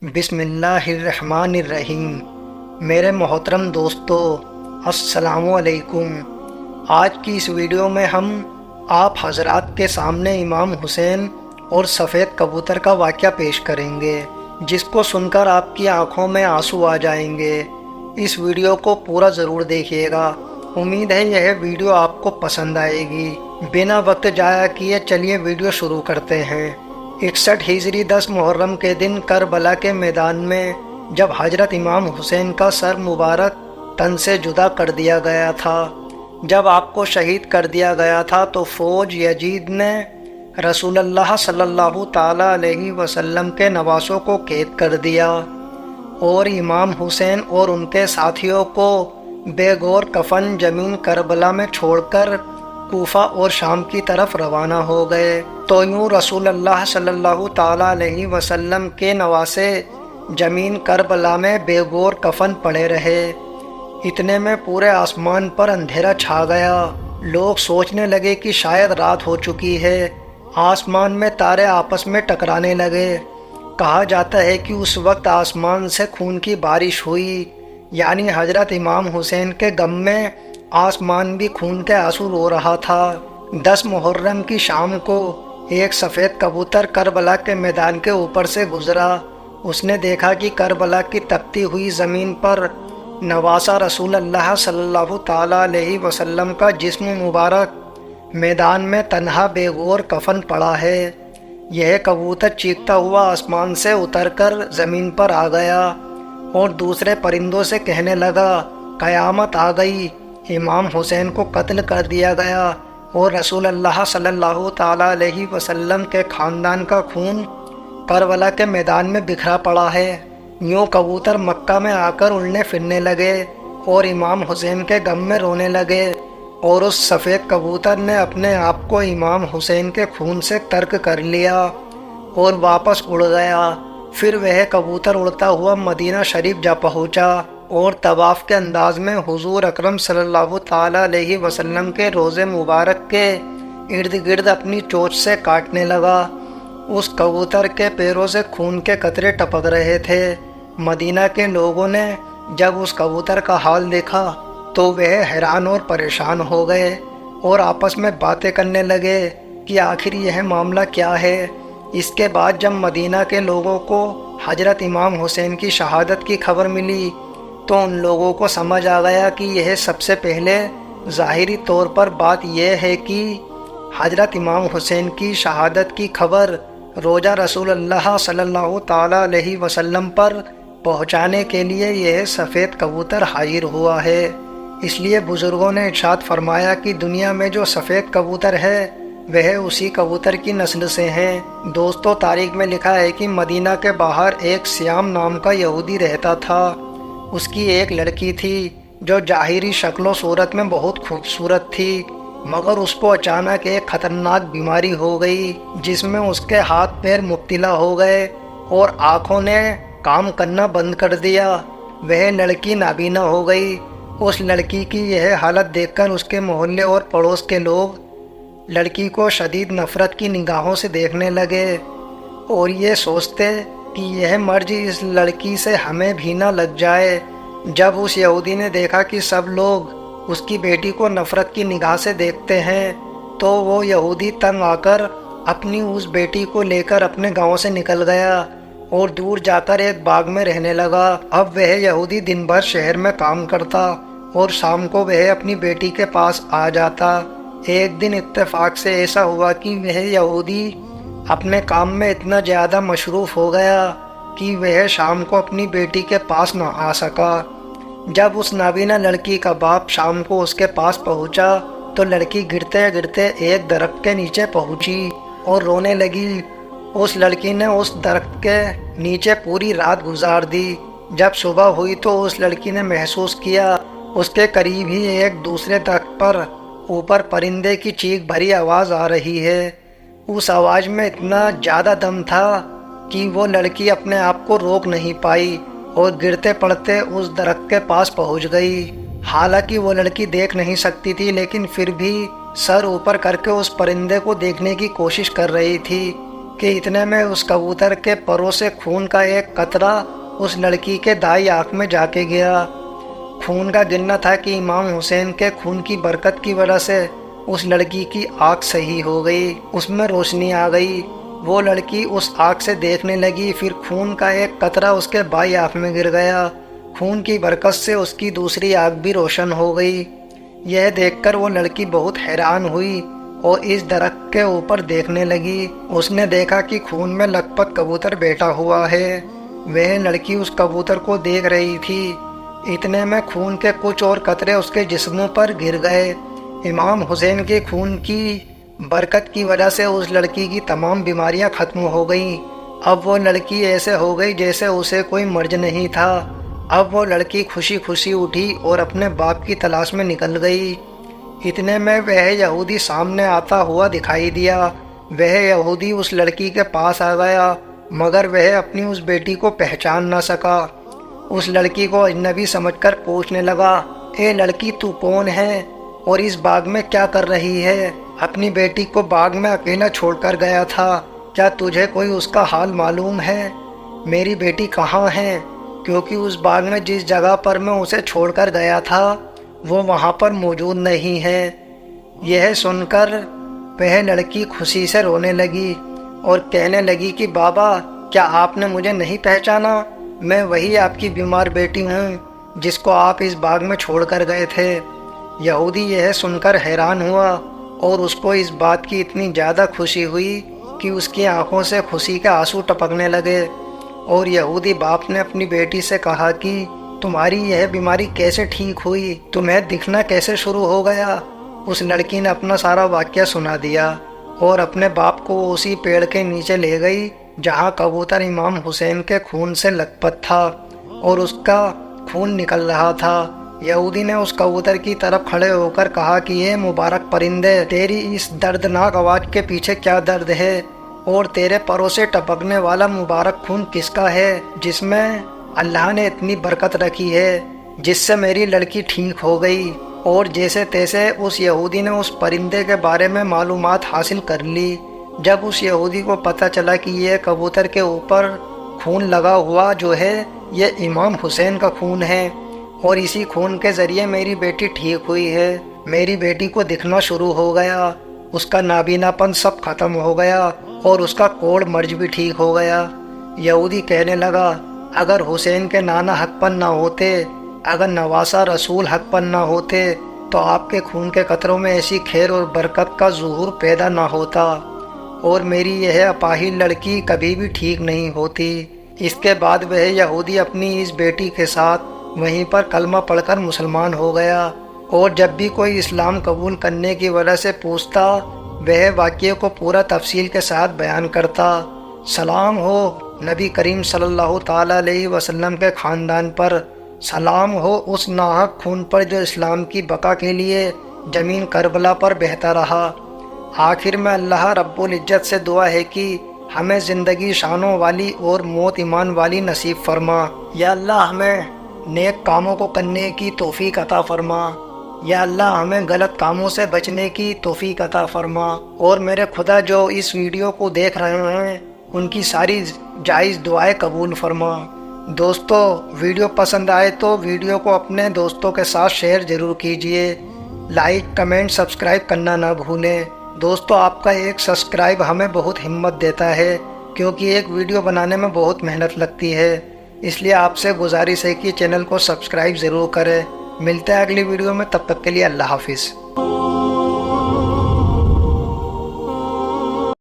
بسم اللہ الرحمن الرحیم۔ میرے محترم دوستو، السلام علیکم۔ آج کی اس ویڈیو میں ہم آپ حضرات کے سامنے امام حسین اور سفید کبوتر کا واقعہ پیش کریں گے، جس کو سن کر آپ کی آنکھوں میں آنسو آ جائیں گے۔ اس ویڈیو کو پورا ضرور دیکھیے گا، امید ہے یہ ویڈیو آپ کو پسند آئے گی۔ بنا وقت ضائع کیے چلیے ویڈیو شروع کرتے ہیں۔ 61 ہجری 10 محرم کے دن کربلا کے میدان میں جب حضرت امام حسین کا سر مبارک تن سے جدا کر دیا گیا تھا، جب آپ کو شہید کر دیا گیا تھا، تو فوج یزید نے رسول اللہ صلی اللہ تعالیٰ علیہ وسلم کے نواسوں کو قید کر دیا اور امام حسین اور ان کے ساتھیوں کو بے گور کفن زمین کربلا میں چھوڑ کر کوفہ اور شام کی طرف روانہ ہو گئے۔ تو یوں رسول اللہ صلی اللہ تعالیٰ علیہ وسلم کے نواسے زمین کربلا میں بے گور کفن پڑے رہے۔ اتنے میں پورے آسمان پر اندھیرا چھا گیا۔ لوگ سوچنے لگے کہ شاید رات ہو چکی ہے۔ آسمان میں تارے آپس میں ٹکرانے لگے۔ کہا جاتا ہے کہ اس وقت آسمان سے خون کی بارش ہوئی، یعنی حضرت امام حسین کے غم میں آسمان بھی خون کے آنسو رو رہا تھا۔ 10 محرم کی شام کو ایک سفید کبوتر کربلا کے میدان کے اوپر سے گزرا۔ اس نے دیکھا کہ کربلا کی تپتی ہوئی زمین پر نواسا رسول اللہ صلی اللہ تعالیٰ علیہ وسلم کا جسم مبارک میدان میں تنہا بے گور کفن پڑا ہے۔ یہ کبوتر چیختا ہوا آسمان سے اتر کر زمین پر آ گیا اور دوسرے پرندوں سے کہنے لگا، قیامت آ گئی، امام حسین کو قتل کر دیا گیا اور رسول اللہ صلی اللہ تعالیٰ علیہ وسلم کے خاندان کا خون کربلا کے میدان میں بکھرا پڑا ہے۔ یوں کبوتر مکہ میں آ کر اڑنے پھرنے لگے اور امام حسین کے غم میں رونے لگے، اور اس سفید کبوتر نے اپنے آپ کو امام حسین کے خون سے ترک کر لیا اور واپس اڑ گیا۔ پھر وہ کبوتر اڑتا ہوا مدینہ شریف جا پہنچا اور طواف کے انداز میں حضور اکرم صلی اللہ تعالیٰ علیہ وسلم کے روضے مبارک کے ارد گرد اپنی چونچ سے کاٹنے لگا۔ اس کبوتر کے پیروں سے خون کے قطرے ٹپک رہے تھے۔ مدینہ کے لوگوں نے جب اس کبوتر کا حال دیکھا تو وہ حیران اور پریشان ہو گئے اور آپس میں باتیں کرنے لگے کہ آخر یہ معاملہ کیا ہے۔ اس کے بعد جب مدینہ کے لوگوں کو حضرت امام حسین کی شہادت کی خبر ملی تو ان لوگوں کو سمجھ آ گیا کہ یہ سب سے پہلے ظاہری طور پر بات یہ ہے کہ حضرت امام حسین کی شہادت کی خبر روزہ رسول اللہ صلی اللہ تعالیٰ علیہ وسلم پر پہنچانے کے لیے یہ سفید کبوتر حاضر ہوا ہے۔ اس لیے بزرگوں نے ارشاد فرمایا کہ دنیا میں جو سفید کبوتر ہے وہ اسی کبوتر کی نسل سے ہیں۔ دوستو، تاریخ میں لکھا ہے کہ مدینہ کے باہر ایک سیام نام کا یہودی رہتا تھا۔ اس کی ایک لڑکی تھی جو ظاہری شکل و صورت میں بہت خوبصورت تھی، مگر اس کو اچانک ایک خطرناک بیماری ہو گئی جس میں اس کے ہاتھ پیر مبتلا ہو گئے اور آنکھوں نے کام کرنا بند کر دیا۔ وہ لڑکی نابینا ہو گئی۔ اس لڑکی کی یہ حالت دیکھ کر اس کے محلے اور پڑوس کے لوگ لڑکی کو شدید نفرت کی نگاہوں سے دیکھنے لگے اور یہ سوچتے کہ یہ مرض اس لڑکی سے ہمیں بھی نہ لگ جائے۔ جب اس یہودی نے دیکھا کہ سب لوگ اس کی بیٹی کو نفرت کی نگاہ سے دیکھتے ہیں تو وہ یہودی تنگ آ کر اپنی اس بیٹی کو لے کر اپنے گاؤں سے نکل گیا اور دور جا کر ایک باغ میں رہنے لگا۔ اب وہ یہودی دن بھر شہر میں کام کرتا اور شام کو وہ اپنی بیٹی کے پاس آ جاتا۔ ایک دن اتفاق سے ایسا ہوا کہ وہ یہودی اپنے کام میں اتنا زیادہ مصروف ہو گیا کہ وہ شام کو اپنی بیٹی کے پاس نہ آ سکا۔ جب اس نابینا لڑکی کا باپ شام کو اس کے پاس پہنچا تو لڑکی گرتے گرتے ایک درخت کے نیچے پہنچی اور رونے لگی۔ اس لڑکی نے اس درخت کے نیچے پوری رات گزار دی۔ جب صبح ہوئی تو اس لڑکی نے محسوس کیا اس کے قریب ہی ایک دوسرے درخت پر اوپر پرندے کی چیخ بھری آواز آ رہی ہے۔ اس آواز میں اتنا زیادہ دم تھا کہ وہ لڑکی اپنے آپ کو روک نہیں پائی اور گرتے پڑتے اس درخت کے پاس پہنچ گئی۔ حالانکہ وہ لڑکی دیکھ نہیں سکتی تھی، لیکن پھر بھی سر اوپر کر کے اس پرندے کو دیکھنے کی کوشش کر رہی تھی۔ کہ اتنے میں اس کبوتر کے پروں سے خون کا ایک قطرہ اس لڑکی کے دائیں آنکھ میں جا کے گیا۔ خون کا گرنا تھا کہ امام حسین کے خون کی برکت کی وجہ سے اس لڑکی کی آنکھ صحیح ہو گئی، اس میں روشنی آ گئی۔ وہ لڑکی اس آنکھ سے دیکھنے لگی، پھر خون کا ایک قطرہ اس کے بائیں آنکھ میں گر گیا۔ خون کی برکت سے اس کی دوسری آنکھ بھی روشن ہو گئی۔ یہ دیکھ کر وہ لڑکی بہت حیران ہوئی اور اس درخت کے اوپر دیکھنے لگی۔ اس نے دیکھا کہ خون میں لکھپت کبوتر بیٹھا ہوا ہے۔ وہ لڑکی اس کبوتر کو دیکھ رہی تھی۔ اتنے میں خون کے کچھ اور قطرے اس کے جسموں پر گر گئے۔ امام حسین کے خون کی برکت کی وجہ سے اس لڑکی کی تمام بیماریاں ختم ہو گئیں۔ اب وہ لڑکی ایسے ہو گئی جیسے اسے کوئی مرض نہیں تھا۔ اب وہ لڑکی خوشی خوشی اٹھی اور اپنے باپ کی تلاش میں نکل گئی۔ اتنے میں وہ یہودی سامنے آتا ہوا دکھائی دیا۔ وہ یہودی اس لڑکی کے پاس آ گیا، مگر وہ اپنی اس بیٹی کو پہچان نہ سکا۔ اس لڑکی کو اجنبی سمجھ کر پوچھنے لگا، اے لڑکی تو کون ہے اور اس باغ میں کیا کر رہی ہے؟ اپنی بیٹی کو باغ میں اکیلا چھوڑ کر گیا تھا، کیا تجھے کوئی اس کا حال معلوم ہے؟ میری بیٹی کہاں ہے؟ کیونکہ اس باغ میں جس جگہ پر میں اسے چھوڑ کر گیا تھا وہ وہاں پر موجود نہیں ہے۔ یہ سن کر وہ لڑکی خوشی سے رونے لگی اور کہنے لگی کہ بابا، کیا آپ نے مجھے نہیں پہچانا؟ میں وہی آپ کی بیمار بیٹی ہوں جس کو آپ اس باغ میں چھوڑ کر گئے تھے۔ یہودی یہ سن کر حیران ہوا اور اس کو اس بات کی اتنی زیادہ خوشی ہوئی کہ اس کی آنکھوں سے خوشی کے آنسو ٹپکنے لگے۔ اور یہودی باپ نے اپنی بیٹی سے کہا کہ تمہاری یہ بیماری کیسے ٹھیک ہوئی؟ تمہیں دکھنا کیسے شروع ہو گیا؟ اس لڑکی نے اپنا سارا واقعہ سنا دیا اور اپنے باپ کو اسی پیڑ کے نیچے لے گئی جہاں کبوتر امام حسین کے خون سے لکھپت تھا اور اس کا خون نکل رہا تھا۔ یہودی نے اس کبوتر کی طرف کھڑے ہو کر کہا کہ یہ مبارک پرندے، تیری اس دردناک آواز کے پیچھے کیا درد ہے؟ اور تیرے پروں سے ٹپکنے والا مبارک خون کس کا ہے جس میں اللہ نے اتنی برکت رکھی ہے، جس سے میری لڑکی ٹھیک ہو گئی؟ اور جیسے تیسے اس یہودی نے اس پرندے کے بارے میں معلومات حاصل کر لی۔ جب اس یہودی کو پتہ چلا کہ یہ کبوتر کے اوپر خون لگا ہوا جو ہے یہ امام حسین کا خون ہے اور اسی خون کے ذریعے میری بیٹی ٹھیک ہوئی ہے، میری بیٹی کو دکھنا شروع ہو گیا، اس کا نابینا پن سب ختم ہو گیا اور اس کا کوڑ مرض بھی ٹھیک ہو گیا۔ یہودی کہنے لگا، اگر حسین کے نانا حق پر نہ ہوتے، اگر نواسہ رسول حق پر نہ ہوتے تو آپ کے خون کے قطروں میں ایسی خیر اور برکت کا ظہور پیدا نہ ہوتا اور میری یہ اپاہج لڑکی کبھی بھی ٹھیک نہیں ہوتی۔ اس کے بعد وہ یہودی اپنی اس بیٹی کے ساتھ وہیں پر کلمہ پڑھ کر مسلمان ہو گیا اور جب بھی کوئی اسلام قبول کرنے کی وجہ سے پوچھتا وہ واقعے کو پورا تفصیل کے ساتھ بیان کرتا۔ سلام ہو نبی کریم صلی اللہ تعالیٰ علیہ وسلم کے خاندان پر، سلام ہو اس ناحق خون پر جو اسلام کی بقا کے لیے زمین کربلا پر بہتا رہا۔ آخر میں اللہ رب العزت سے دعا ہے کہ ہمیں زندگی شانوں والی اور موت ایمان والی نصیب فرما۔ یا اللہ ہمیں نیک کاموں کو کرنے کی توفیق عطا فرما، یا اللہ ہمیں غلط کاموں سے بچنے کی توفیق عطا فرما، اور میرے خدا جو اس ویڈیو کو دیکھ رہے ہیں ان کی ساری جائز دعائیں قبول فرما۔ دوستو ویڈیو پسند آئے تو ویڈیو کو اپنے دوستوں کے ساتھ شیئر ضرور کیجئے، لائک کمنٹ سبسکرائب کرنا نہ بھولیں۔ دوستو آپ کا ایک سبسکرائب ہمیں بہت ہمت دیتا ہے کیونکہ ایک ویڈیو بنانے میں بہت محنت لگتی ہے، اس لیے آپ سے گزارش ہے کہ چینل کو سبسکرائب ضرور کریں۔ ملتے ہیں اگلی ویڈیو میں، تب تک کے لیے اللہ حافظ۔